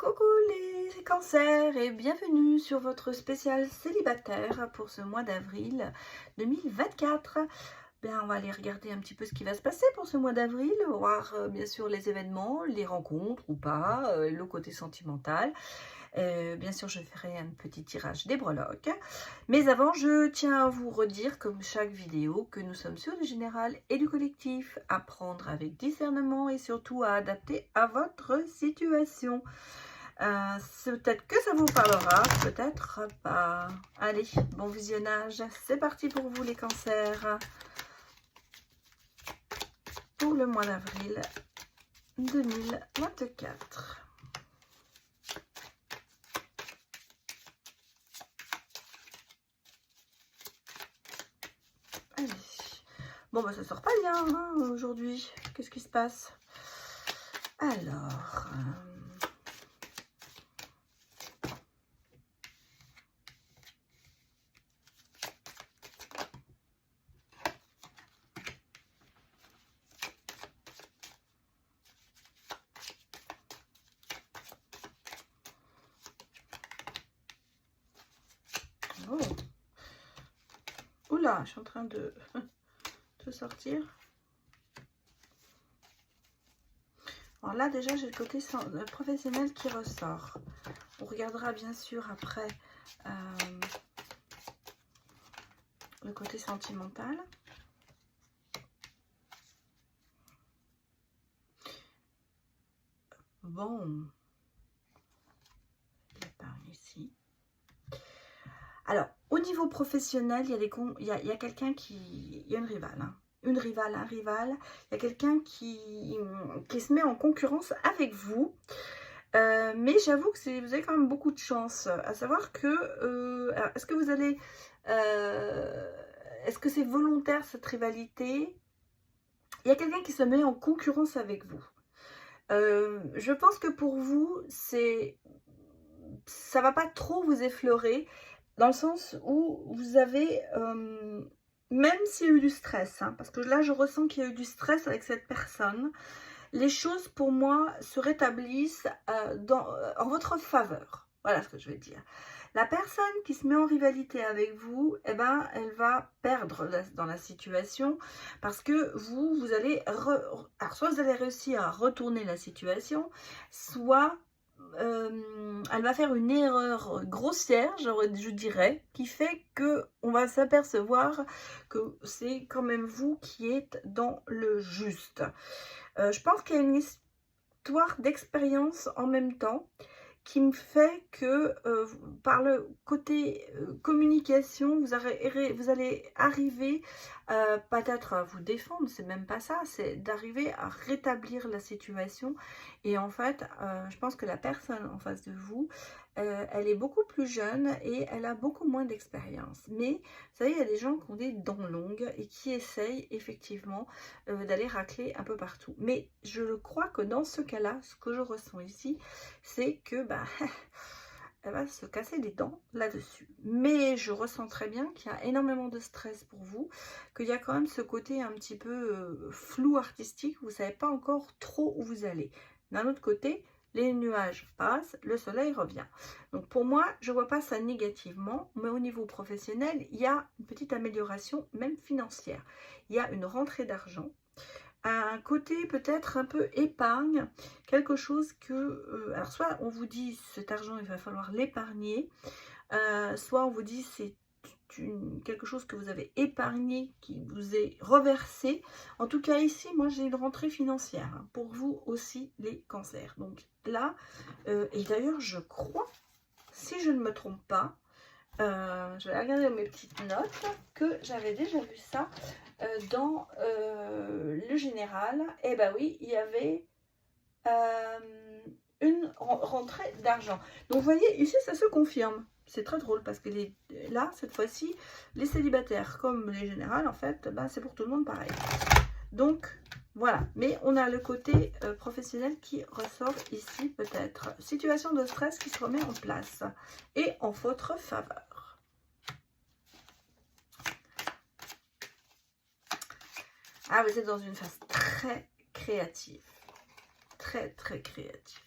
Coucou les cancers et bienvenue sur votre spécial célibataire pour ce mois d'avril 2024. Bien, on va aller regarder un petit peu ce qui va se passer pour ce mois d'avril, voir bien sûr les événements, les rencontres ou pas, le côté sentimental. Bien sûr, je ferai un petit tirage des breloques. Mais avant, je tiens à vous redire, comme chaque vidéo, que nous sommes sur du général et du collectif, à prendre avec discernement et surtout à adapter à votre situation. Peut-être que ça vous parlera, peut-être pas. Allez, bon visionnage. C'est parti pour vous les cancers. Pour le mois d'avril 2024. Allez. Bon, bah ça sort pas bien hein, aujourd'hui. Qu'est-ce qui se passe? Alors... Oh. Oula, je suis en train de sortir. Alors là, déjà, j'ai le côté professionnel qui ressort. On regardera bien sûr après le côté sentimental. Bon. L'épargne ici. Alors, au niveau professionnel, il y a quelqu'un qui... Il y a une rivale, hein. Une rivale, un rival. Il y a quelqu'un qui se met en concurrence avec vous. Mais j'avoue que vous avez quand même beaucoup de chance. À savoir que... est-ce que vous allez... est-ce que c'est volontaire cette rivalité? Il y a quelqu'un qui se met en concurrence avec vous. Je pense que pour vous, ça va pas trop vous effleurer. Dans le sens où vous avez, même s'il y a eu du stress, hein, parce que là je ressens qu'il y a eu du stress avec cette personne, les choses pour moi se rétablissent en votre faveur. Voilà ce que je vais dire. La personne qui se met en rivalité avec vous, eh ben, elle va perdre dans la situation parce que vous allez... Alors, soit vous allez réussir à retourner la situation, soit... elle va faire une erreur grossière, je dirais, qui fait que on va s'apercevoir que c'est quand même vous qui êtes dans le juste. Je pense qu'il y a une histoire d'expérience en même temps qui me fait que par le côté communication, vous allez arriver peut-être à vous défendre, c'est même pas ça, c'est d'arriver à rétablir la situation. Et en fait, je pense que la personne en face de vous, elle est beaucoup plus jeune et elle a beaucoup moins d'expérience. Mais vous savez, il y a des gens qui ont des dents longues et qui essayent effectivement d'aller racler un peu partout. Mais je crois que dans ce cas-là, ce que je ressens ici, c'est que bah, elle va se casser les dents là-dessus. Mais je ressens très bien qu'il y a énormément de stress pour vous, qu'il y a quand même ce côté un petit peu flou artistique, vous ne savez pas encore trop où vous allez. D'un autre côté, les nuages passent, le soleil revient. Donc pour moi, je ne vois pas ça négativement, mais au niveau professionnel, il y a une petite amélioration, même financière. Il y a une rentrée d'argent, un côté peut-être un peu épargne, quelque chose que... alors soit on vous dit cet argent il va falloir l'épargner, soit on vous dit c'est quelque chose que vous avez épargné, qui vous est reversé. En tout cas ici, moi j'ai une rentrée financière, hein, pour vous aussi les cancers. Donc là, et d'ailleurs je crois, si je ne me trompe pas, je vais regarder mes petites notes, que j'avais déjà vu ça dans le général. Et ben oui, il y avait une rentrée d'argent. Donc vous voyez, ici ça se confirme. C'est très drôle parce que là, cette fois-ci, les célibataires comme les générales, en fait, ben, c'est pour tout le monde pareil. Donc, voilà. Mais on a le côté professionnel qui ressort ici, peut-être. Situation de stress qui se remet en place et en votre faveur. Ah, vous êtes dans une phase très créative. Très, très créative.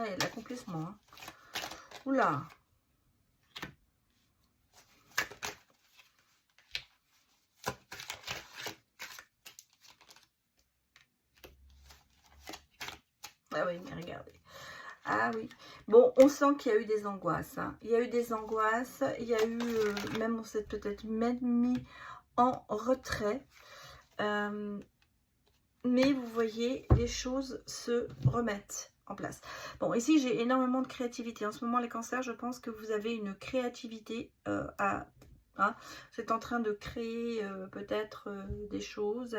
Ah, il y a de l'accomplissement. Hein. Oula. Ah oui, mais regardez. Ah oui. Bon, on sent qu'il y a eu des angoisses. Hein. Il y a eu des angoisses. Il y a eu, même on s'est peut-être même mis en retrait. Mais vous voyez, les choses se remettent en place. Bon, ici, j'ai énormément de créativité. En ce moment, les cancers, je pense que vous avez une créativité à... Hein, vous êtes en train de créer peut-être des choses.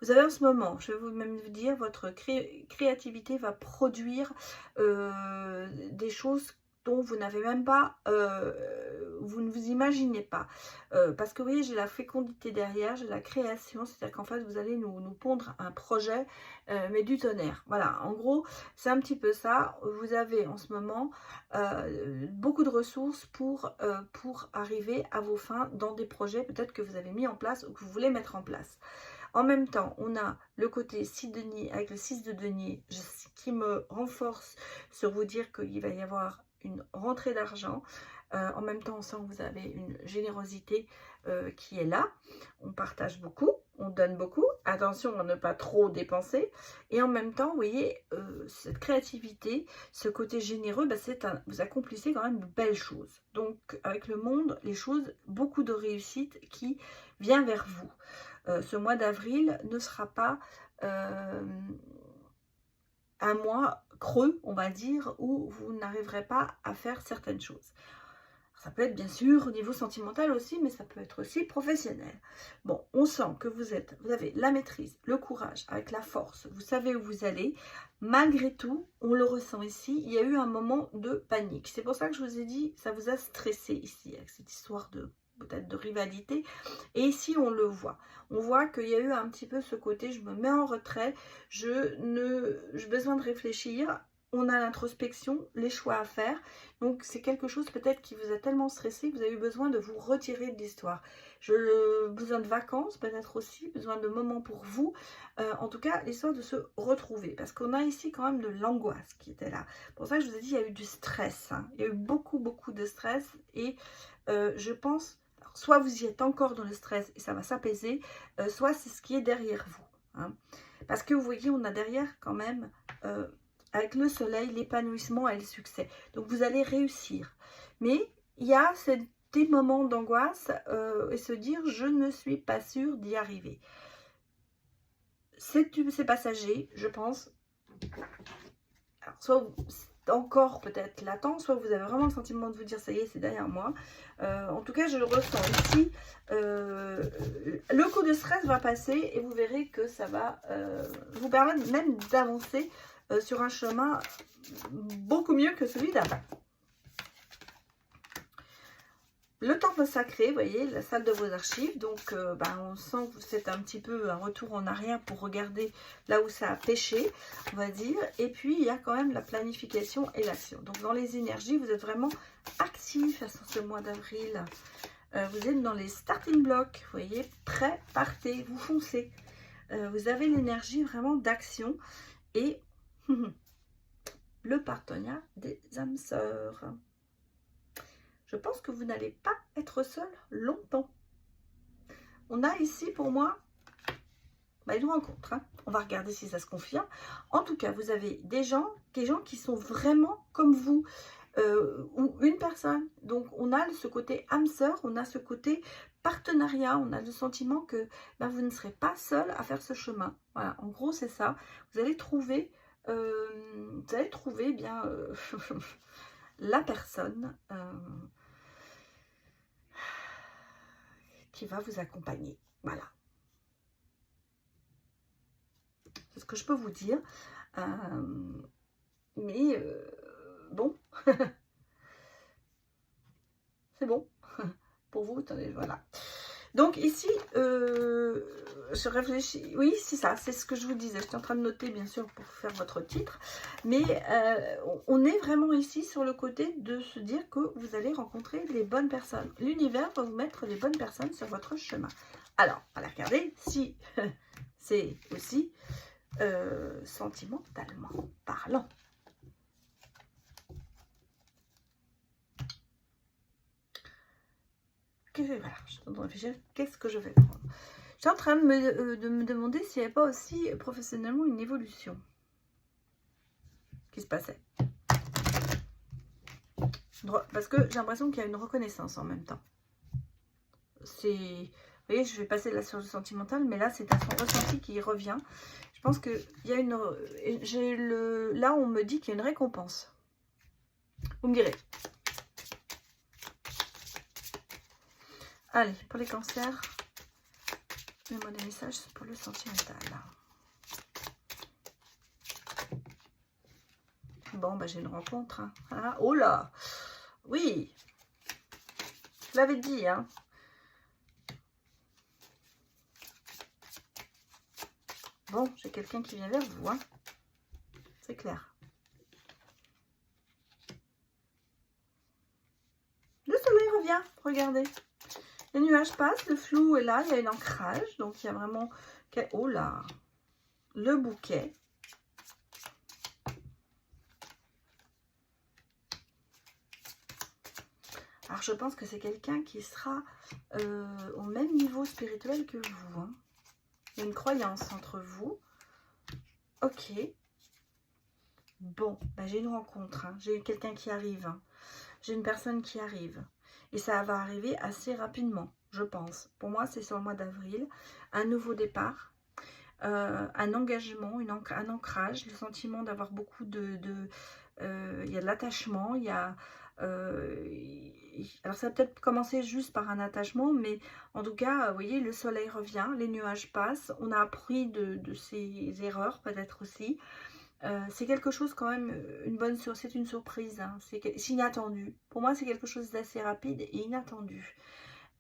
Vous avez en ce moment, je vais vous même vous dire, votre créativité va produire des choses dont vous n'avez même pas, vous ne vous imaginez pas. Parce que vous voyez, j'ai la fécondité derrière, j'ai la création, c'est-à-dire qu'en fait, vous allez nous pondre un projet, mais du tonnerre. Voilà, en gros, c'est un petit peu ça. Vous avez en ce moment beaucoup de ressources pour arriver à vos fins dans des projets peut-être que vous avez mis en place ou que vous voulez mettre en place. En même temps, on a le côté 6 de denier avec le 6 de denier qui me renforce sur vous dire qu'il va y avoir une rentrée d'argent. En même temps, on sent que vous avez une générosité qui est là. On partage beaucoup, on donne beaucoup. Attention à ne pas trop dépenser. Et en même temps, vous voyez, cette créativité, ce côté généreux, bah, vous accomplissez quand même de belles choses. Donc, avec le monde, les choses, beaucoup de réussite qui vient vers vous. Ce mois d'avril ne sera pas un mois creux, on va dire, où vous n'arriverez pas à faire certaines choses. Ça peut être bien sûr au niveau sentimental aussi, mais ça peut être aussi professionnel. Bon, on sent que vous avez la maîtrise, le courage, avec la force, vous savez où vous allez. Malgré tout, on le ressent ici, il y a eu un moment de panique. C'est pour ça que je vous ai dit, ça vous a stressé ici, avec cette histoire de peut-être de rivalité. Et ici, on le voit. On voit qu'il y a eu un petit peu ce côté, je me mets en retrait, j'ai besoin de réfléchir. On a l'introspection, les choix à faire. Donc, c'est quelque chose peut-être qui vous a tellement stressé que vous avez eu besoin de vous retirer de l'histoire. Besoin de vacances, peut-être aussi, besoin de moments pour vous. En tout cas, l'histoire de se retrouver. Parce qu'on a ici quand même de l'angoisse qui était là. Pour ça que je vous ai dit, il y a eu du stress. Hein. Il y a eu beaucoup, beaucoup de stress. Et je pense, alors, soit vous y êtes encore dans le stress et ça va s'apaiser, soit c'est ce qui est derrière vous. Hein. Parce que vous voyez, on a derrière quand même... avec le soleil, l'épanouissement et le succès. Donc, vous allez réussir. Mais il y a des moments d'angoisse et se dire, je ne suis pas sûre d'y arriver. C'est passager, je pense. Alors, soit c'est encore peut-être latent, soit vous avez vraiment le sentiment de vous dire, ça y est, c'est derrière moi. En tout cas, je le ressens ici. Le coup de stress va passer et vous verrez que ça va vous permettre même d'avancer sur un chemin beaucoup mieux que celui d'avant. Le temple sacré, vous voyez, la salle de vos archives. Donc, on sent que c'est un petit peu un retour en arrière pour regarder là où ça a pêché, on va dire. Et puis, il y a quand même la planification et l'action. Donc, dans les énergies, vous êtes vraiment actif à ce mois d'avril. Vous êtes dans les starting blocks, vous voyez, prêt, partez, vous foncez. Vous avez l'énergie vraiment d'action et le partenariat des âmes sœurs. Je pense que vous n'allez pas être seul longtemps. On a ici pour moi une rencontre. Hein. On va regarder si ça se confirme. En tout cas, vous avez des gens qui sont vraiment comme vous. Ou une personne. Donc, on a ce côté âme sœur, on a ce côté partenariat, on a le sentiment que vous ne serez pas seul à faire ce chemin. Voilà, en gros, c'est ça. Vous allez trouver, bien la personne qui va vous accompagner. Voilà. C'est ce que je peux vous dire. Mais bon, c'est bon. Pour vous, attendez, voilà. Donc ici, je réfléchis, oui, c'est ça, c'est ce que je vous disais. J'étais en train de noter, bien sûr, pour faire votre titre. Mais on est vraiment ici sur le côté de se dire que vous allez rencontrer les bonnes personnes. L'univers va vous mettre les bonnes personnes sur votre chemin. Alors, on va regarder si c'est aussi sentimentalement parlant. voilà, je suis en train de réfléchir, qu'est-ce que je vais prendre. J'étais en train de me demander s'il n'y avait pas aussi professionnellement une évolution qui se passait. Parce que j'ai l'impression qu'il y a une reconnaissance en même temps. C'est, vous voyez, je vais passer là sur le sentimental, mais là c'est à son ressenti qui revient. Je pense que il y a une, là on me dit qu'il y a une récompense. Vous me direz. Allez, pour les cancers, mets-moi des messages pour le sentimental. Bon, bah j'ai une rencontre. Hein. Ah, oh là, oui, je l'avais dit, hein. Bon, j'ai quelqu'un qui vient vers vous, hein. C'est clair. Le soleil revient, regardez. Les nuages passent, le flou est là, il y a un ancrage. Donc, il y a vraiment... Oh là, le bouquet. Alors, je pense que c'est quelqu'un qui sera au même niveau spirituel que vous, hein. Il y a une croyance entre vous. Ok. Bon, bah, j'ai une rencontre. Hein. J'ai quelqu'un qui arrive. Hein. J'ai une personne qui arrive. Et ça va arriver assez rapidement, je pense. Pour moi, c'est sur le mois d'avril. Un nouveau départ. Un engagement, un ancrage. Le sentiment d'avoir beaucoup de... il y a de l'attachement. Il y a... alors ça va peut-être commencer juste par un attachement, mais en tout cas, vous voyez, le soleil revient, les nuages passent, on a appris de ses erreurs peut-être aussi. C'est quelque chose quand même, c'est une surprise, hein, c'est inattendu. Pour moi, c'est quelque chose d'assez rapide et inattendu.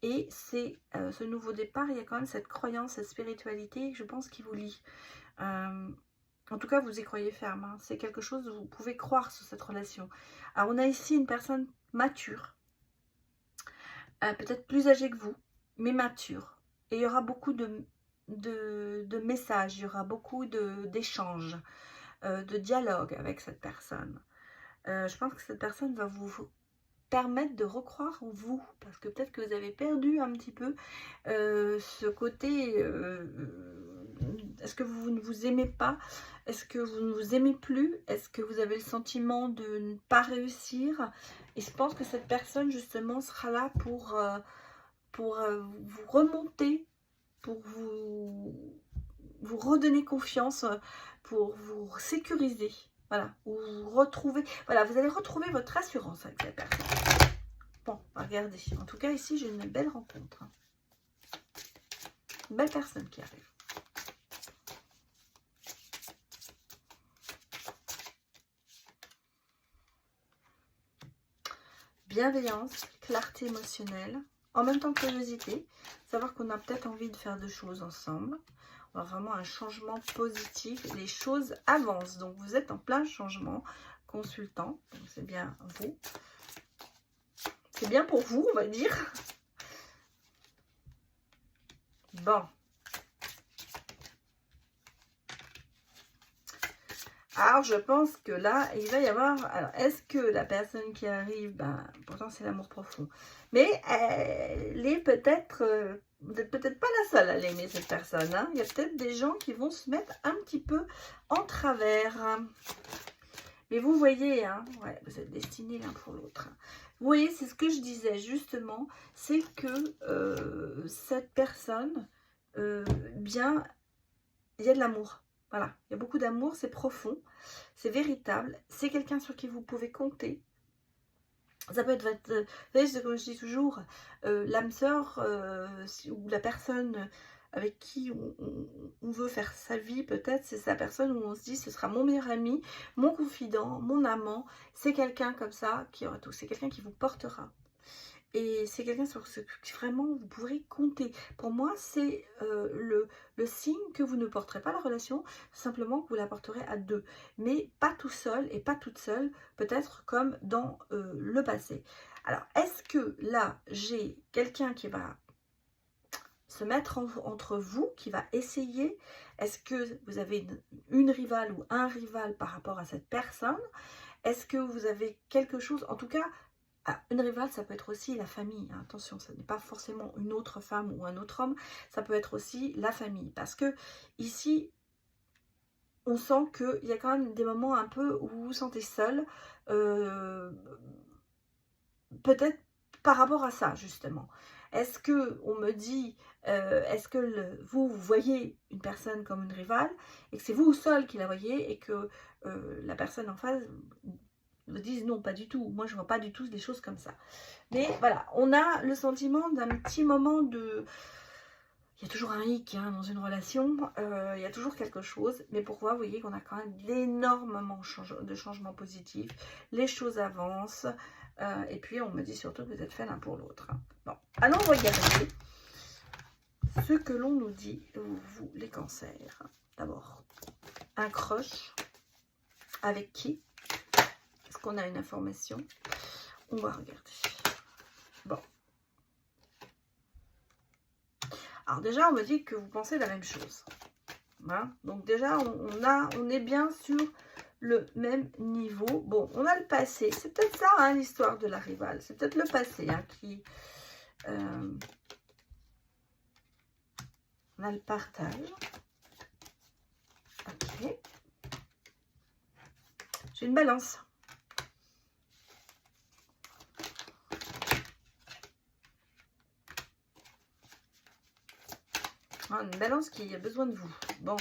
Et c'est ce nouveau départ, il y a quand même cette croyance, cette spiritualité, je pense, qui vous lie. En tout cas, vous y croyez ferme. Hein. C'est quelque chose où vous pouvez croire sur cette relation. Alors, on a ici une personne mature, peut-être plus âgée que vous, mais mature. Et il y aura beaucoup de messages, il y aura beaucoup d'échanges, de dialogue avec cette personne. Je pense que cette personne va vous permettre de recroire en vous, parce que peut-être que vous avez perdu un petit peu ce côté, est-ce que vous ne vous aimez pas, est-ce que vous ne vous aimez plus, est-ce que vous avez le sentiment de ne pas réussir, et je pense que cette personne justement sera là pour vous remonter, pour vous redonner confiance, pour vous sécuriser. Voilà, vous retrouvez, voilà, vous allez retrouver votre assurance avec cette personne. Bon, regardez. En tout cas, ici, j'ai une belle rencontre. Une belle personne qui arrive. Bienveillance, clarté émotionnelle, en même temps curiosité, savoir qu'on a peut-être envie de faire des choses ensemble. On a vraiment un changement positif, les choses avancent, donc vous êtes en plein changement, consultant, c'est bien vous. C'est bien pour vous, on va dire. Bon. Alors, je pense que là, il va y avoir... Alors, est-ce que la personne qui arrive, ben, pourtant c'est l'amour profond, mais elle est peut-être... vous n'êtes peut-être pas la seule à l'aimer, cette personne. Hein. Il y a peut-être des gens qui vont se mettre un petit peu en travers. Mais vous voyez, hein, ouais, vous êtes destinés l'un pour l'autre. Vous voyez, c'est ce que je disais justement, c'est que cette personne, bien, il y a de l'amour. Voilà, il y a beaucoup d'amour, c'est profond, c'est véritable, c'est quelqu'un sur qui vous pouvez compter. Ça peut être votre, vous savez, comme je dis toujours, l'âme sœur ou la personne avec qui on veut faire sa vie, peut-être, c'est sa personne où on se dit ce sera mon meilleur ami, mon confident, mon amant, c'est quelqu'un comme ça qui aura tout, c'est quelqu'un qui vous portera. Et c'est quelqu'un sur ce que vraiment vous pourrez compter. Pour moi, c'est le signe que vous ne porterez pas la relation, simplement que vous la porterez à deux. Mais pas tout seul et pas toute seule, peut-être comme dans le passé. Alors, est-ce que là, j'ai quelqu'un qui va se mettre entre vous, qui va essayer? Est-ce que vous avez une rivale ou un rival par rapport à cette personne? Est-ce que vous avez quelque chose, en tout cas, Ah, une rivale, ça peut être aussi la famille, hein. Attention, ce n'est pas forcément une autre femme ou un autre homme, ça peut être aussi la famille. Parce que ici, on sent qu'il y a quand même des moments un peu où vous vous sentez seul, peut-être par rapport à ça, justement. Est-ce que on me dit, est-ce que vous voyez une personne comme une rivale, et que c'est vous seul qui la voyez, et que la personne en face me dise non, pas du tout. Moi, je vois pas du tout des choses comme ça. Mais voilà, on a le sentiment d'un petit moment de... Il y a toujours un hic, hein, dans une relation, il y a toujours quelque chose. Mais pourquoi, vous voyez qu'on a quand même énormément de changements positifs. Les choses avancent. Et puis, on me dit surtout que vous êtes faits l'un pour l'autre, hein. Bon, allons regarder ce que l'on nous dit, vous, les cancers. D'abord, un crush. Avec qui? Est-ce qu'on a une information? On va regarder. Bon. Alors déjà, on me dit que vous pensez la même chose. Hein? Donc déjà, on est bien sur le même niveau. Bon, on a le passé. C'est peut-être ça, hein, l'histoire de la rivale. C'est peut-être le passé, hein, qui... on a le partage. Ok. J'ai une balance. Ah, une balance qui a besoin de vous. Bon.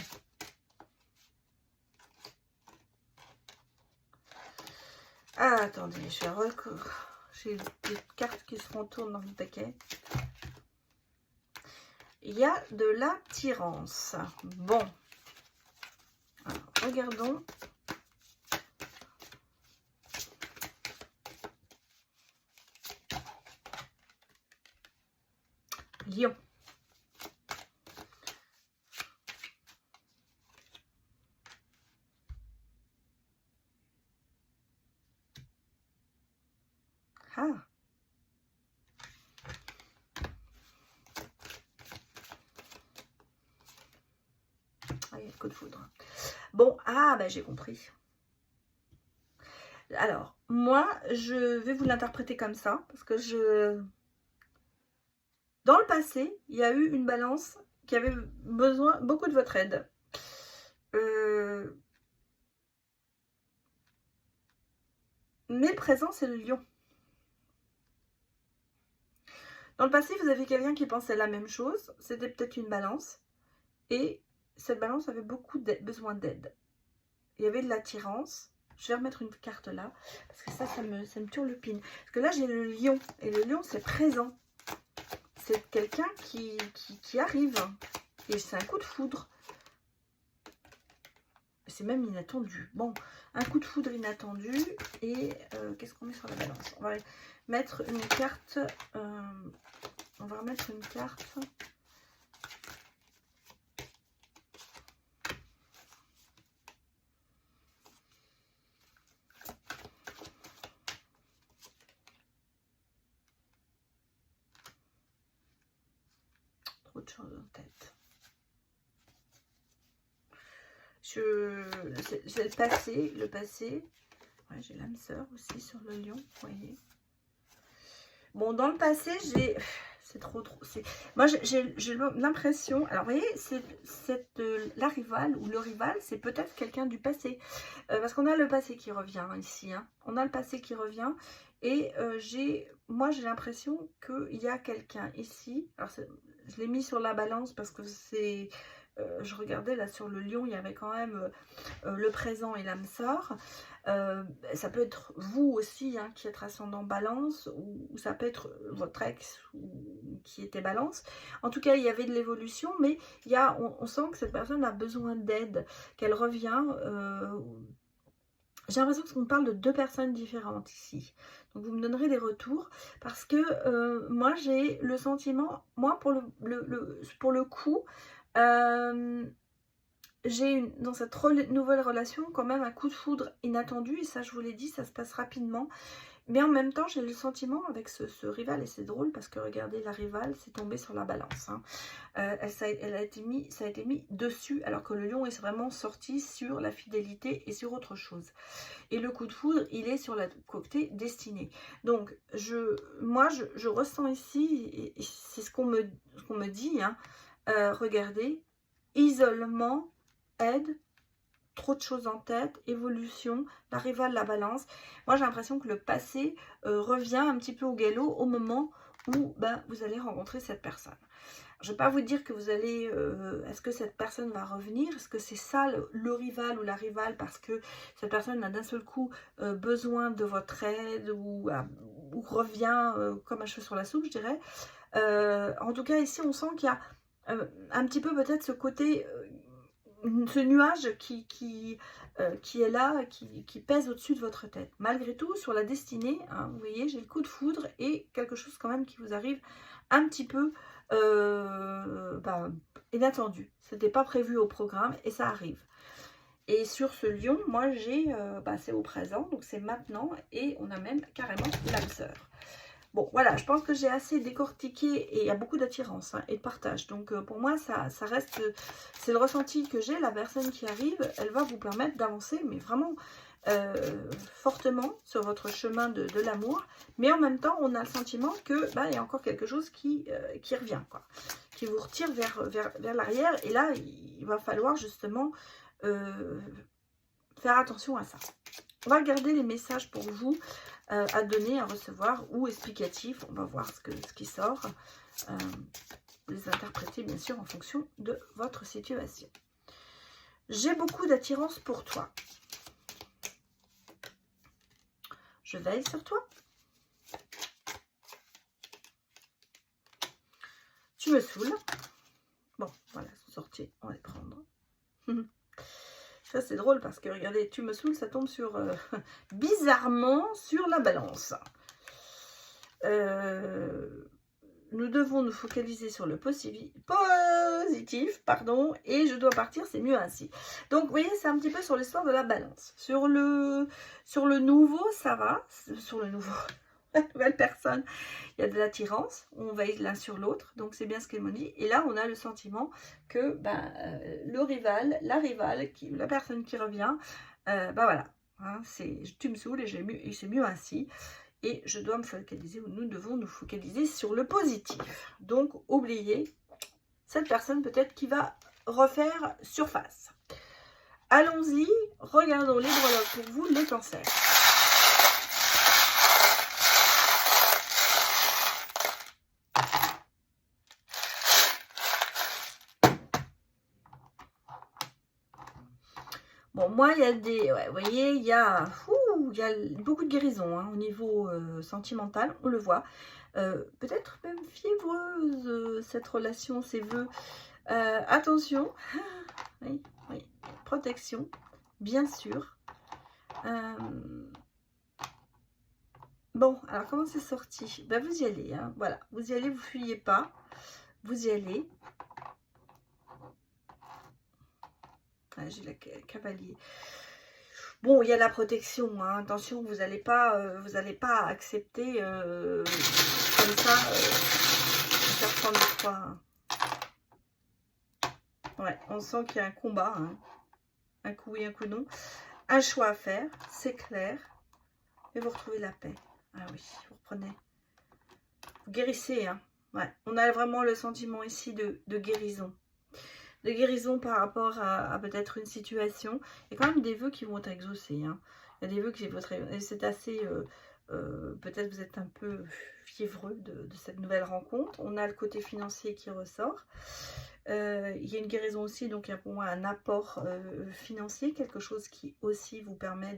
Ah, attendez, je vais recours. J'ai des cartes qui se retournent dans le paquet. Il y a de l'attirance. Bon. Alors, regardons. Lion. Ah. Ah, il y a le coup de foudre. Bon, ah, ben j'ai compris. Alors, moi, je vais vous l'interpréter comme ça, parce que dans le passé, il y a eu une balance qui avait besoin beaucoup de votre aide. Mais le présent, c'est le lion. Dans le passé, vous avez quelqu'un qui pensait la même chose. C'était peut-être une balance. Et cette balance avait beaucoup besoin d'aide. Il y avait de l'attirance. Je vais remettre une carte là. Parce que ça me turlupine. Parce que là, j'ai le lion. Et le lion, c'est présent. C'est quelqu'un qui arrive. Et c'est un coup de foudre. C'est même inattendu. Bon, un coup de foudre inattendu. Et qu'est-ce qu'on met sur la balance? On va mettre une carte. On va remettre une carte. Trop de choses en tête. C'est le passé. Le passé. Ouais, j'ai l'âme sœur aussi sur le lion, vous voyez. Bon, dans le passé, c'est trop. Moi, j'ai l'impression... Alors, vous voyez, la rivale ou le rival, c'est peut-être quelqu'un du passé. Parce qu'on a le passé qui revient ici. Hein. On a le passé qui revient. Et moi, j'ai l'impression qu'il y a quelqu'un ici. Alors, je l'ai mis sur la balance parce que c'est... je regardais là sur le lion, il y avait quand même le présent et l'âme sœur. Ça peut être vous aussi, hein, qui êtes ascendant balance, ou ça peut être votre ex qui était balance. En tout cas, il y avait de l'évolution, mais on sent que cette personne a besoin d'aide, qu'elle revient. J'ai l'impression qu'on parle de deux personnes différentes ici. Donc vous me donnerez des retours, parce que moi j'ai le sentiment, moi pour le coup, j'ai dans cette nouvelle relation quand même un coup de foudre inattendu, et ça je vous l'ai dit, ça se passe rapidement. Mais en même temps, j'ai le sentiment avec ce rival, et c'est drôle parce que regardez, la rivale, c'est tombé sur la balance. Hein. Ça a été mis dessus, alors que le lion est vraiment sorti sur la fidélité et sur autre chose. Et le coup de foudre, il est sur la côté destinée. Donc, moi, je ressens ici, et c'est ce qu'on me dit, hein, regardez, isolement, aide, trop de choses en tête, évolution, la rivale, la balance. Moi, j'ai l'impression que le passé revient un petit peu au galop au moment où vous allez rencontrer cette personne. Je ne vais pas vous dire que vous allez... est-ce que cette personne va revenir? Est-ce que c'est ça le rival ou la rivale? Parce que cette personne a d'un seul coup besoin de votre aide ou revient comme un cheveu sur la soupe, je dirais. En tout cas, ici, on sent qu'il y a un petit peu peut-être ce côté... ce nuage qui est là, qui pèse au-dessus de votre tête. Malgré tout, sur la destinée, hein, vous voyez, j'ai le coup de foudre et quelque chose quand même qui vous arrive un petit peu inattendu. C'était pas prévu au programme et ça arrive. Et sur ce lion, moi j'ai, c'est au présent, donc c'est maintenant, et on a même carrément l'âme sœur. Bon, voilà, je pense que j'ai assez décortiqué et il y a beaucoup d'attirance et de partage. Donc, pour moi, ça reste... C'est le ressenti que j'ai. La personne qui arrive, elle va vous permettre d'avancer, mais vraiment fortement sur votre chemin de l'amour. Mais en même temps, on a le sentiment que il y a encore quelque chose qui revient, quoi, qui vous retire vers l'arrière. Et là, il va falloir justement faire attention à ça. On va regarder les messages pour vous à donner, à recevoir ou explicatifs. On va voir ce qui sort. Les interpréter bien sûr en fonction de votre situation. J'ai beaucoup d'attirance pour toi. Je veille sur toi. Tu me saoules. Bon, voilà, sont sortis. On va les prendre. Ça, c'est drôle parce que, regardez, tu me saoules, ça tombe sur, bizarrement, sur la balance. Nous devons nous focaliser sur le positif, et je dois partir, c'est mieux ainsi. Donc, vous voyez, c'est un petit peu sur l'histoire de la balance. Sur le nouveau, ça va. Sur le nouveau, la nouvelle personne, il y a de l'attirance. On veille l'un sur l'autre, donc c'est bien ce qu'elle me dit. Et là, on a le sentiment que le rival, la rivale, la personne qui revient, voilà. Hein, tu me saoules et c'est mieux ainsi. Et je dois me focaliser, ou nous devons nous focaliser sur le positif. Donc, oubliez cette personne peut-être qui va refaire surface. Allons-y, regardons les breloques pour vous, les cancers. Bon, moi, il y a des... Ouais, vous voyez, il y a beaucoup de guérison au niveau sentimental, on le voit. Peut-être même fiévreuse, cette relation, ces vœux. Attention, oui, protection, bien sûr. Bon, alors comment c'est sorti? Vous y allez, hein, voilà. Vous y allez, vous fuyez pas. Vous y allez. J'ai le cavalier. Bon, il y a la protection, hein. Attention, vous n'allez pas accepter comme ça faire prendre le froid. Hein. Ouais, on sent qu'il y a un combat, hein. Un coup oui, un coup non. Un choix à faire, c'est clair. Et vous retrouvez la paix. Ah oui, vous reprenez. Vous guérissez, hein. Ouais, on a vraiment le sentiment ici de guérison. De guérison par rapport à peut-être une situation. Il y a quand même des vœux qui vont être exaucés. Hein. Il y a des vœux qui vont être... Et c'est assez... peut-être vous êtes un peu fiévreux de cette nouvelle rencontre. On a le côté financier qui ressort. Il y a une guérison aussi, donc il y a pour moi un apport financier, quelque chose qui aussi vous permet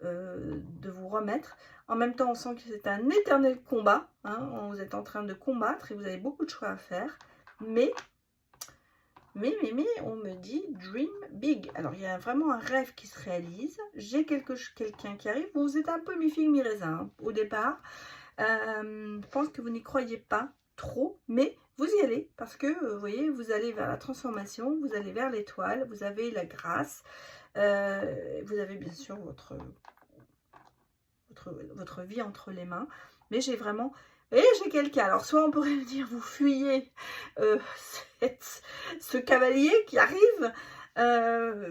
de vous remettre. En même temps, on sent que c'est un éternel combat. Hein. Vous êtes en train de combattre et vous avez beaucoup de choix à faire. Mais on me dit dream big. Alors, il y a vraiment un rêve qui se réalise. J'ai quelqu'un qui arrive. Bon, vous êtes un peu mi-figue, mi-raisin au départ. Je pense que vous n'y croyez pas trop, mais vous y allez parce que, vous voyez, vous allez vers la transformation, vous allez vers l'étoile, vous avez la grâce, vous avez bien sûr votre votre vie entre les mains. Mais j'ai vraiment... Et j'ai quelqu'un. Alors, soit on pourrait me dire, vous fuyez ce cavalier qui arrive,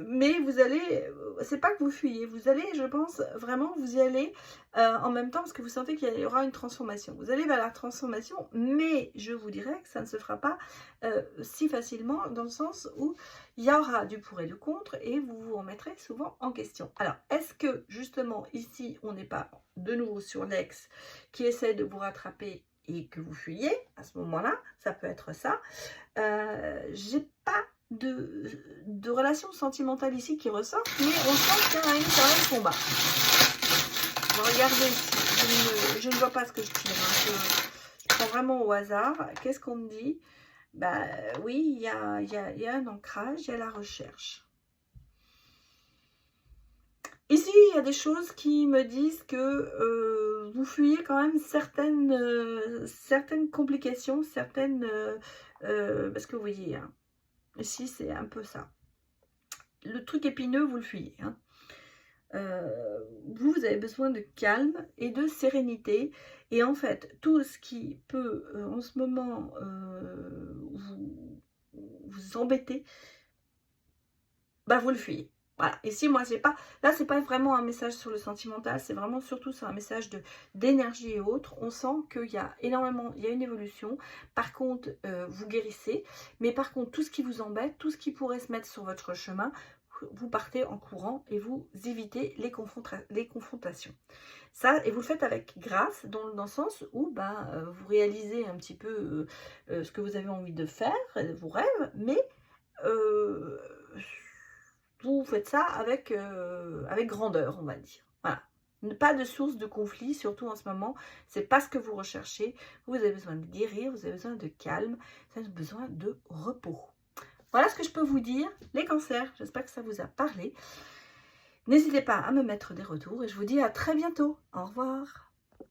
mais vous allez... C'est pas que vous fuyez, vous allez, je pense, vraiment, vous y allez en même temps, parce que vous sentez qu'il y aura une transformation. Vous allez vers la transformation, mais je vous dirais que ça ne se fera pas si facilement, dans le sens où il y aura du pour et du contre, et vous vous remettrez souvent en question. Alors, est-ce que, justement, ici, on n'est pas de nouveau sur l'ex qui essaie de vous rattraper et que vous fuyez, à ce moment-là, ça peut être ça. J'ai pas de relation sentimentale ici qui ressort, mais on sent qu'il y a quand même combat. Regardez ici, je ne vois pas ce que je tire, hein. Je prends vraiment au hasard. Qu'est-ce qu'on me dit? Bah oui, il y a un ancrage, il y a la recherche. Ici, il y a des choses qui me disent que vous fuyez quand même certaines complications, parce que vous voyez, hein, ici c'est un peu ça. Le truc épineux, vous le fuyez. Hein. Vous avez besoin de calme et de sérénité. Et en fait, tout ce qui peut en ce moment vous embêter, bah vous le fuyez. Voilà. Ici, moi, j'ai pas... Là, c'est pas vraiment un message sur le sentimental, c'est vraiment surtout sur un message d'énergie et autres. On sent qu'il y a énormément... Il y a une évolution. Par contre, vous guérissez. Mais par contre, tout ce qui vous embête, tout ce qui pourrait se mettre sur votre chemin, vous partez en courant et vous évitez les confrontations. Ça, et vous le faites avec grâce, dans le sens où vous réalisez un petit peu ce que vous avez envie de faire, vos rêves, mais vous faites ça avec grandeur, on va dire. Voilà. Pas de source de conflit, surtout en ce moment. C'est pas ce que vous recherchez. Vous avez besoin de guérir, vous avez besoin de calme, vous avez besoin de repos. Voilà ce que je peux vous dire, les cancers. J'espère que ça vous a parlé. N'hésitez pas à me mettre des retours et je vous dis à très bientôt. Au revoir.